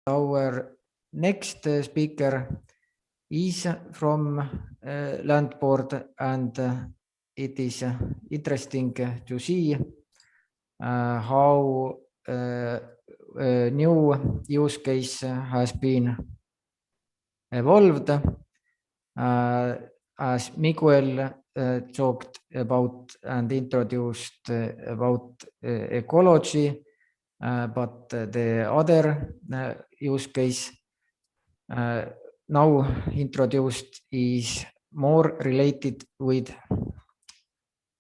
Our next speaker is from land board, and it is interesting to see how new use case has been evolved. As Miguel talked about and introduced about ecology, but the other use case now introduced is more related with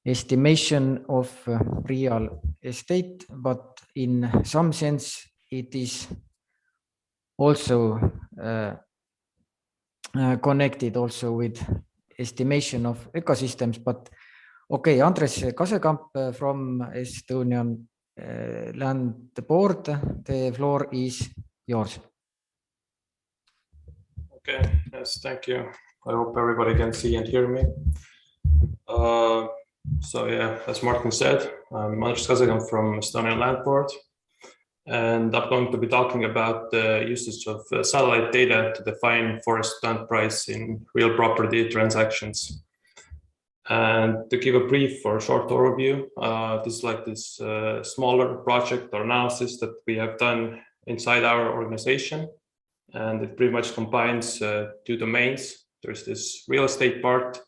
estimation of real estate, but in some sense it is also connected also with estimation of ecosystems. But okay, Andres Kasekamp from Estonian land board, the floor is yours. Okay, yes, thank you. I hope everybody can see and hear me. So yeah, as Martin said, I'm Andres Kasekamp from Estonian land board, and I'm going to be talking about the usage of satellite data to define forest land price in real property transactions. And to give a brief or short overview, this is like this smaller project or analysis that we have done inside our organization. And it pretty much combines two domains. There's this real estate part,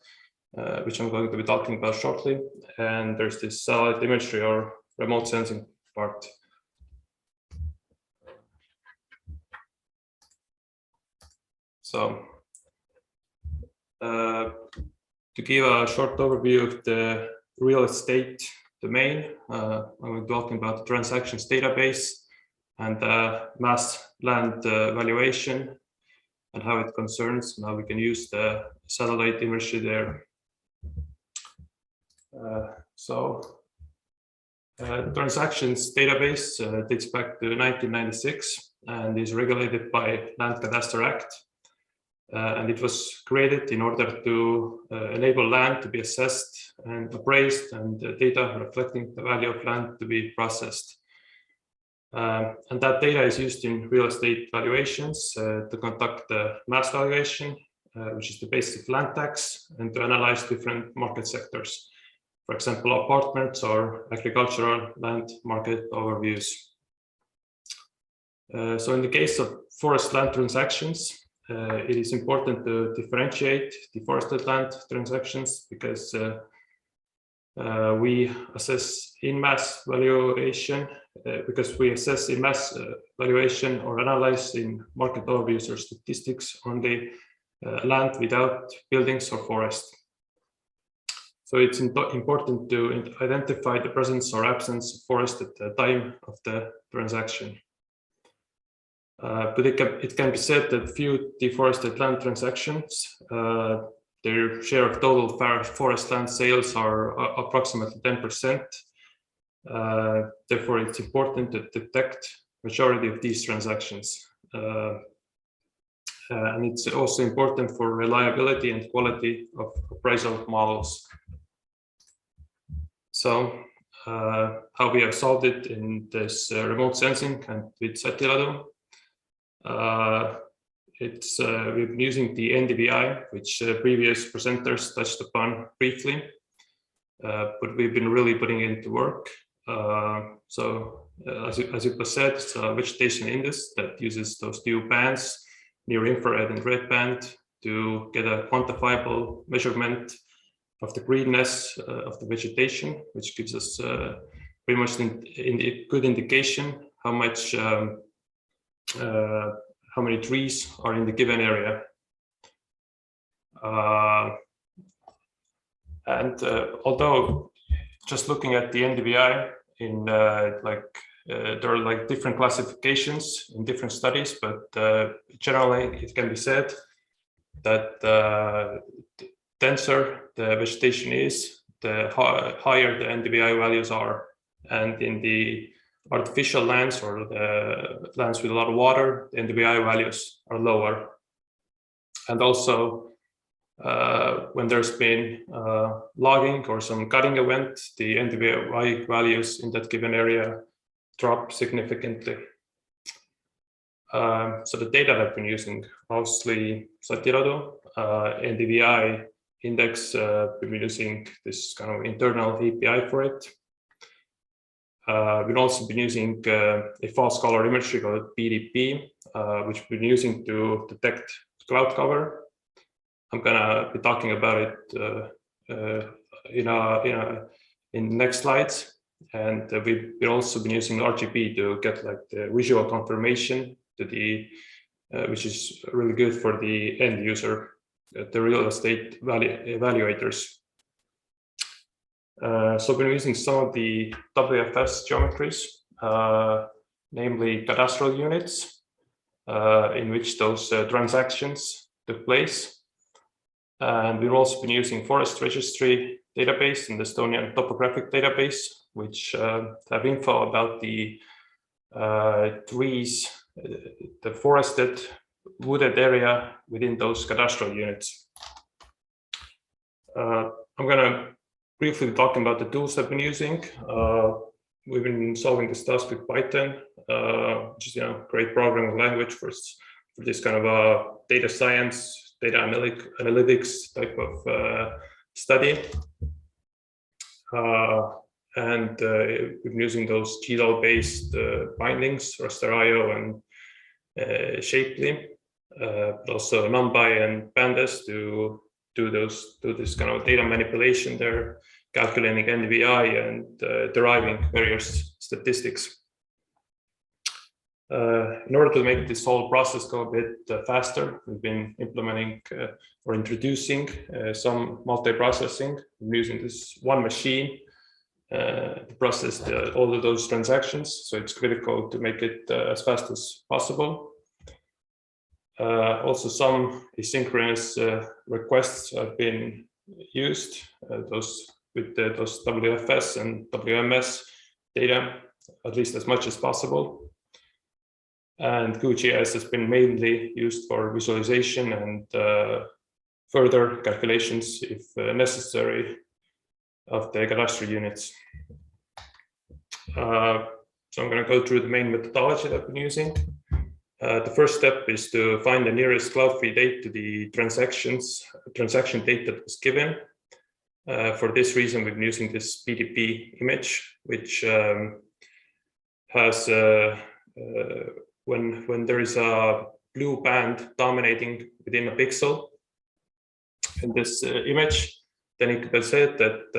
which I'm going to be talking about shortly. And there's this satellite imagery or remote sensing part. So to give a short overview of the real estate domain, I'm talking about the transactions database and mass land valuation and how it concerns and how we can use the satellite imagery there. Transactions database dates back to 1996 and is regulated by Land Cadastre Act. And it was created in order to enable land to be assessed and appraised and data reflecting the value of land to be processed. And that data is used in real estate valuations to conduct the mass valuation, which is the basis of land tax, and to analyze different market sectors, for example, apartments or agricultural land market overviews. So in the case of forest land transactions, it is important to differentiate deforested land transactions because we assess in mass valuation or analyze in market overviews or statistics on the land without buildings or forest. So it's important to identify the presence or absence of forest at the time of the transaction. But it can be said that few deforested land transactions, their share of total forest land sales are approximately 10%. Therefore, it's important to detect majority of these transactions. And it's also important for reliability and quality of appraisal models. So how we have solved it in this remote sensing and with ESTHub. We've been using the NDVI, which previous presenters touched upon briefly, but we've been really putting it into work. As it was said, it's a vegetation index that uses those two bands, near infrared and red band, to get a quantifiable measurement of the greenness of the vegetation, which gives us pretty much a good indication how much how many trees are in the given area. Although just looking at the NDVI in there are like different classifications in different studies, but generally it can be said that the denser the vegetation is, the higher the NDVI values are, and in the artificial lands or the lands with a lot of water, the NDVI values are lower. And also when there's been logging or some cutting event, the NDVI values in that given area drop significantly. So the data that I've been using, mostly Satiradu, NDVI index, we've been using this kind of internal API for it. We've also been using a fast color imagery called BDP, which we've been using to detect cloud cover. I'm gonna be talking about it in next slides. And we've also been using RGB to get like the visual confirmation to the, which is really good for the end user, the real estate evaluators. So we're using some of the WFS geometries, namely cadastral units, in which those transactions took place. And we've also been using forest registry database and the Estonian topographic database, which have info about the trees, the forested, wooded area within those cadastral units. I'm going to briefly be talking about the tools I've been using. We've been solving this task with Python, which is a great programming language for this kind of data science, data analytics type of study. And we've been using those GDAL-based bindings, raster.io and Shapely, but also NumPy and Pandas to do this kind of data manipulation there, calculating NDVI and deriving various statistics. In order to make this whole process go a bit faster, we've been implementing or introducing some multiprocessing. We're using this one machine to process all of those transactions. So it's critical to make it as fast as possible. Also, some asynchronous requests have been used, those WFS and WMS data, at least as much as possible. And QGIS has been mainly used for visualization and further calculations, if necessary, of the cadastral units. So I'm going to go through the main methodology that I've been using. The first step is to find the nearest cloud-free date to the transaction date that was given. For this reason, we've been using this BDP image, which has when there is a blue band dominating within a pixel in this image, then it can be said that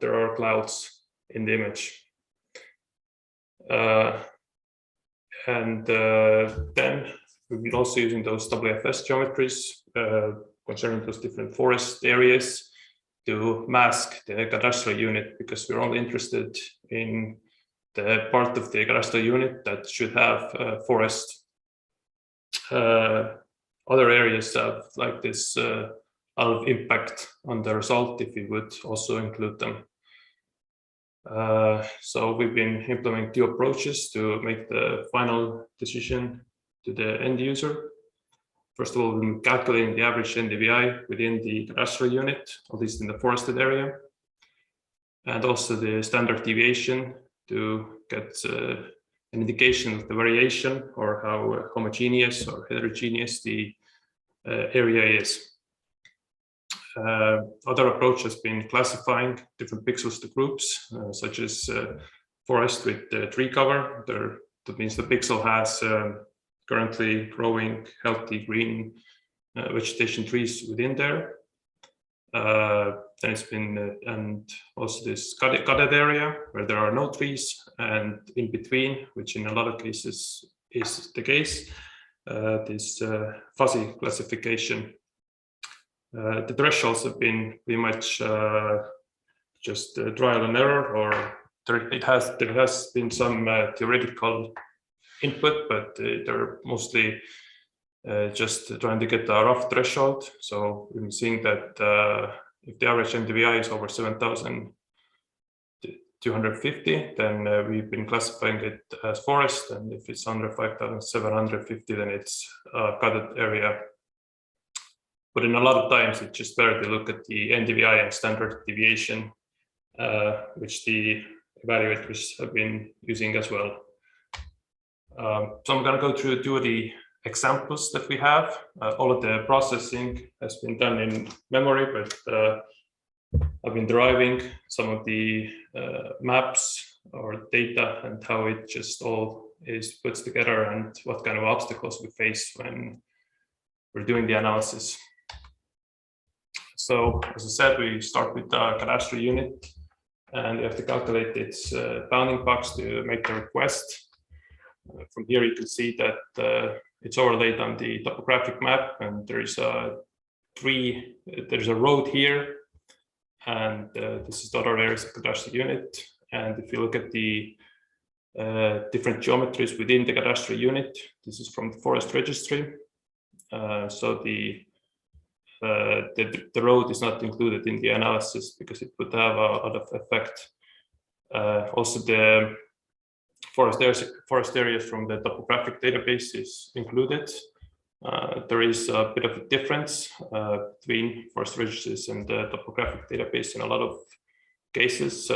there are clouds in the image. And then we've been also using those WFS geometries concerning those different forest areas to mask the cadastral unit, because we're only interested in the part of the cadastral unit that should have forest. Other areas have like this of impact on the result if we would also include them. So we've been implementing two approaches to make the final decision to the end user. First of all, we've been calculating the average NDVI within the cadastral unit, at least in the forested area, and also the standard deviation to get an indication of the variation or how homogeneous or heterogeneous the area is. Other approach has been classifying different pixels to groups, such as forest with tree cover. That means the pixel has currently growing healthy green vegetation trees within there. Then it's been, and also this gutted area where there are no trees, and in between, which in a lot of cases is the case, this fuzzy classification. The thresholds have been pretty much just trial and error, or there has been some theoretical input, but they're mostly just trying to get a rough threshold. So we've been seeing that if the average NDVI is over 7,250, then we've been classifying it as forest, and if it's under 5,750, then it's a gutted area. But in a lot of times, it's just better to look at the NDVI and standard deviation, which the evaluators have been using as well. So I'm going to go through two of the examples that we have. All of the processing has been done in memory, but I've been deriving some of the maps or data and how it just all is put together and what kind of obstacles we face when we're doing the analysis. So as I said, we start with the cadastral unit and we have to calculate its bounding box to make the request. From here, you can see that it's overlaid on the topographic map, and there's a road here, and this is the other areas of the cadastral unit. And if you look at the different geometries within the cadastral unit, this is from the forest registry. So the road is not included in the analysis because it would have a lot of effect. Also, the forest areas from the topographic database is included. There is a bit of a difference between forest registries and the topographic database in a lot of cases.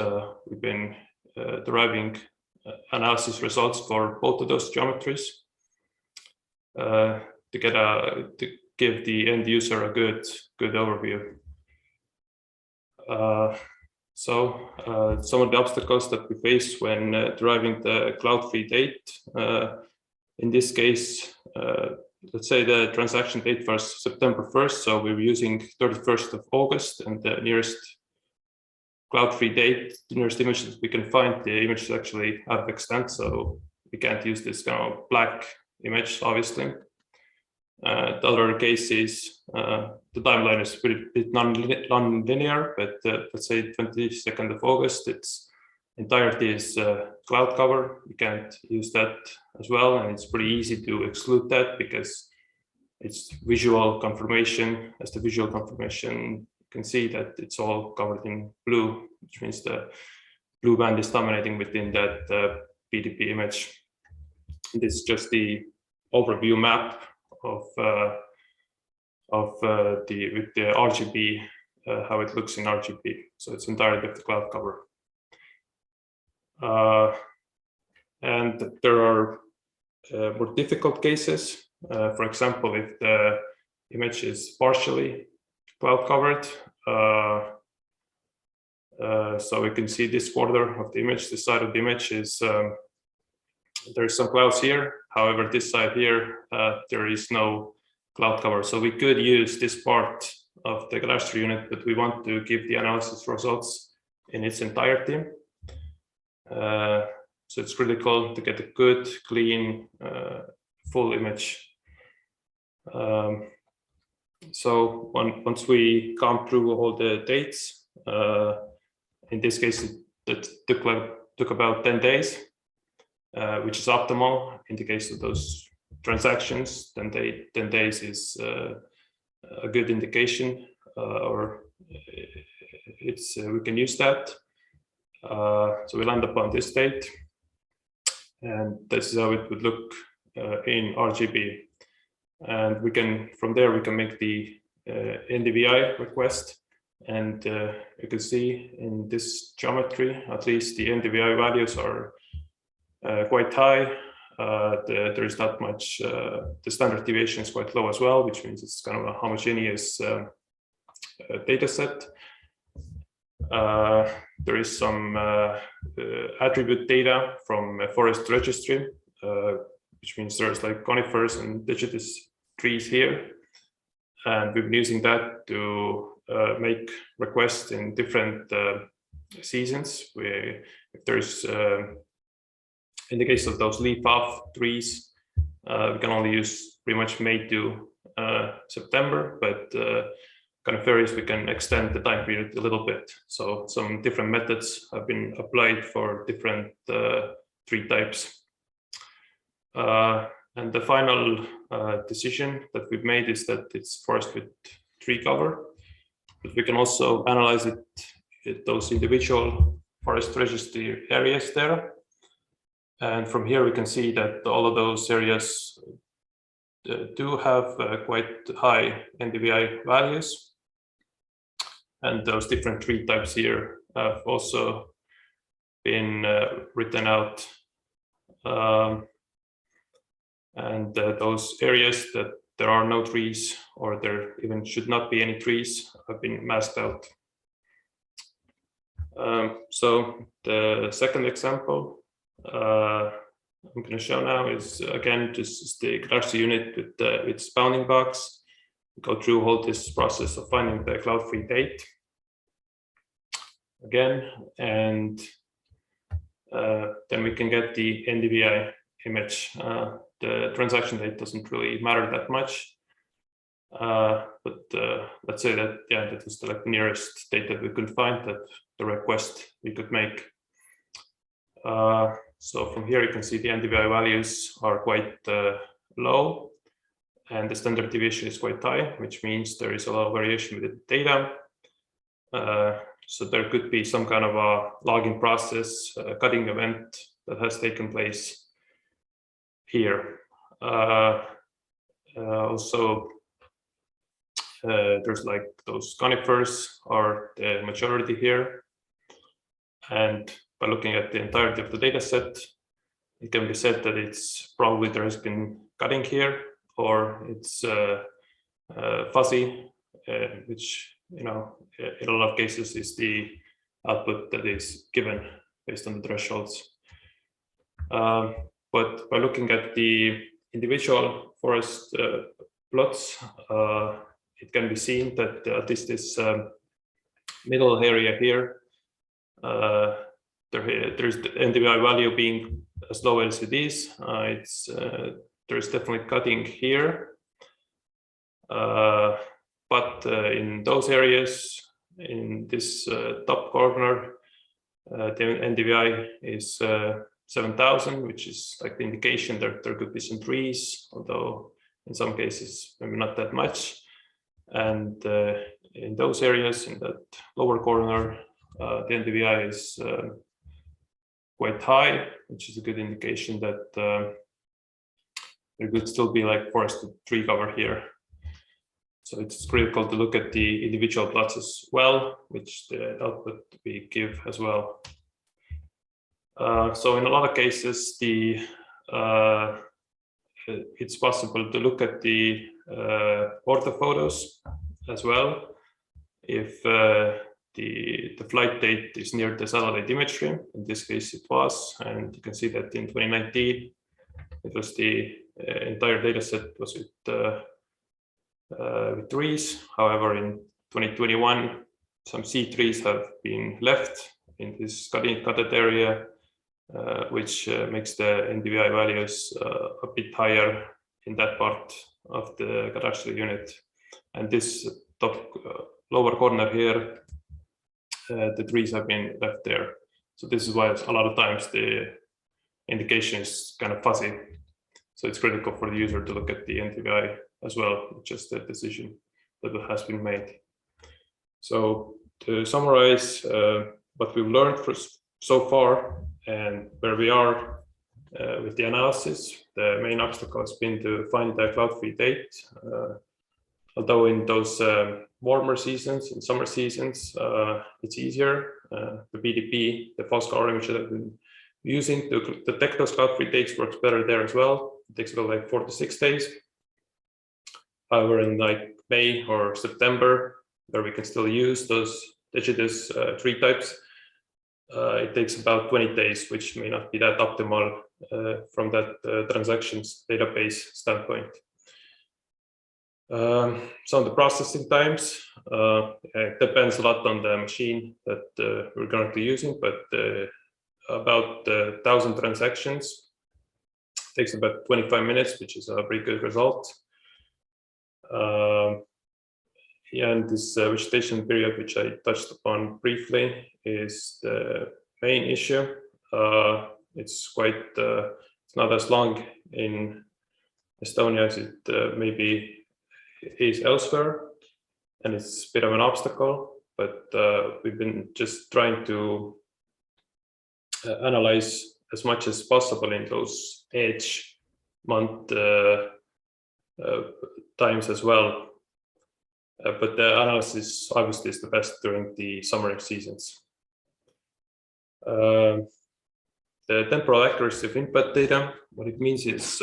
We've been deriving analysis results for both of those geometries to give the end user a good overview. So some of the obstacles that we face when deriving the cloud-free date, in this case, let's say the transaction date was September 1st, so we were using 31st of August, and the nearest cloud-free date, the nearest image that we can find, the image is actually out of extent, so we can't use this kind of black image, obviously. The other case is the timeline is a bit non-linear, but let's say 22nd of August, its entirety is cloud cover. We can't use that as well, and it's pretty easy to exclude that because it's visual confirmation. As the visual confirmation, you can see that it's all covered in blue, which means the blue band is dominating within that PDP image. This is just the overview map with the RGB, how it looks in RGB. So it's entirely of the cloud cover. And there are more difficult cases. For example, if the image is partially cloud covered, so we can see this quarter of the image, this side of the image is there's some clouds here. However, this side here, there is no cloud cover. So we could use this part of the cadastral unit, but we want to give the analysis results in its entirety. So it's critical to get a good, clean, full image. So once we come through all the dates, in this case, it took about 10 days. Which is optimal in the case of those transactions. 10 days is a good indication, or we can use that. So we land upon this date, and this is how it would look in RGB. And from there we can make the NDVI request, and you can see in this geometry, at least the NDVI values are quite high. There is not much, the standard deviation is quite low as well, which means it's kind of a homogeneous data set. There is some attribute data from a forest registry, which means there's like conifers and deciduous trees here. And we've been using that to make requests in different seasons. If there's in the case of those leaf-off trees, we can only use pretty much May to September, but conifers, we can extend the time period a little bit. So some different methods have been applied for different tree types. And the final decision that we've made is that it's forest with tree cover, but we can also analyze those individual forest registry areas there. And from here, we can see that all of those areas do have quite high NDVI values. And those different tree types here have also been written out. And those areas that there are no trees or there even should not be any trees have been masked out. So the second example I'm going to show now is again just the cadastral unit with its bounding box. Go through all this process of finding the cloud-free date again, and then we can get the NDVI image. The transaction date doesn't really matter that much, but let's say that that was the nearest date that we could find, that the request we could make. So from here you can see the NDVI values are quite low, and the standard deviation is quite high, which means there is a lot of variation with the data. So there could be some kind of a logging process, cutting event that has taken place here. Also, there's like those conifers are the majority here. And by looking at the entirety of the data set, it can be said that it's probably there has been cutting here, or it's fuzzy, which, you know, in a lot of cases is the output that is given based on the thresholds. But by looking at the individual forest plots, it can be seen that at least this middle area here, there's the NDVI value being as low as it is. There's definitely cutting here. But in those areas, in this top corner, the NDVI is 7,000, which is like the indication that there could be some trees, although in some cases maybe not that much. And in those areas, in that lower corner, the NDVI is quite high, which is a good indication that there could still be like forested tree cover here. So it's critical to look at the individual plots as well, which the output we give as well. So in a lot of cases, it's possible to look at the orthophotos as well if the flight date is near the satellite imagery. In this case, it was, and you can see that in 2019, it was the entire data set was with trees. However, in 2021, some C trees have been left in this cutted area, which makes the NDVI values a bit higher in that part of the cadastral unit. And this top lower corner here, the trees have been left there. So this is why a lot of times the indication is kind of fuzzy. So it's critical for the user to look at the NDVI as well, just the decision that has been made. So to summarize what we've learned so far and where we are with the analysis, the main obstacle has been to find the cloud-free date. Although in those warmer seasons, in summer seasons, it's easier. The BDP, the false color image that I've been using to detect those cloud-free dates works better there as well. It takes about like 4 to 6 days. However, in like May or September, where we can still use those digitous tree types, it takes about 20 days, which may not be that optimal from that transactions database standpoint. Some of the processing times, it depends a lot on the machine that we're currently using, but about 1,000 transactions takes about 25 minutes, which is a pretty good result. And this vegetation period, which I touched upon briefly, is the main issue. It's quite, it's not as long in Estonia as it maybe is elsewhere, and it's a bit of an obstacle, but we've been just trying to analyze as much as possible in those edge month times as well. But the analysis obviously is the best during the summer seasons. The temporal accuracy of input data. What it means is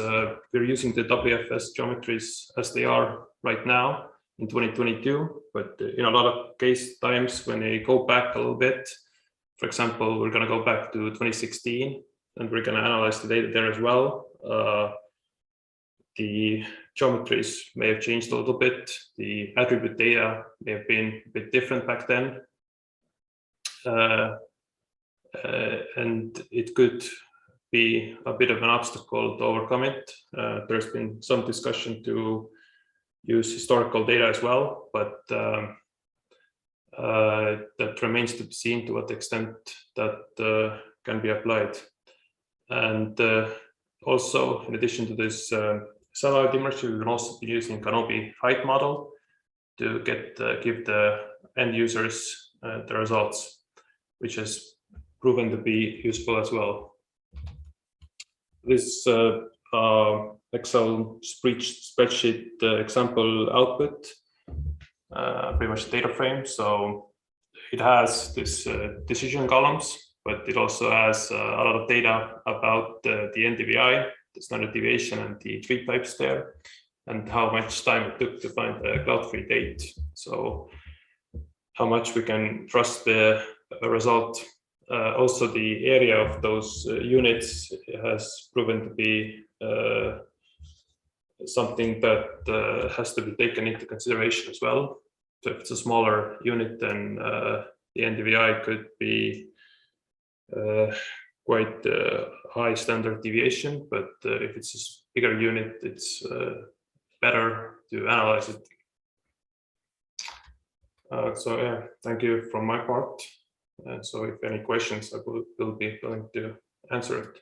we're using the WFS geometries as they are right now in 2022, but in a lot of case times when they go back a little bit, for example, we're going to go back to 2016 and we're going to analyze the data there as well. The geometries may have changed a little bit. The attribute data may have been a bit different back then. And it could be a bit of an obstacle to overcome it. There's been some discussion to use historical data as well, but that remains to be seen to what extent that can be applied. And also, in addition to this satellite image, we will also be using Canopy height model to give the end users the results, which has proven to be useful as well. This Excel spreadsheet example output, pretty much data frame. So it has this decision columns, but it also has a lot of data about the NDVI, the standard deviation, and the tree types there, and how much time it took to find the cloud-free date. So how much we can trust the result. Also, the area of those units has proven to be something that has to be taken into consideration as well. So if it's a smaller unit, then the NDVI could be quite high standard deviation, but if it's a bigger unit, it's better to analyze it. So yeah, thank you from my part. So if any questions, I will be willing to answer it.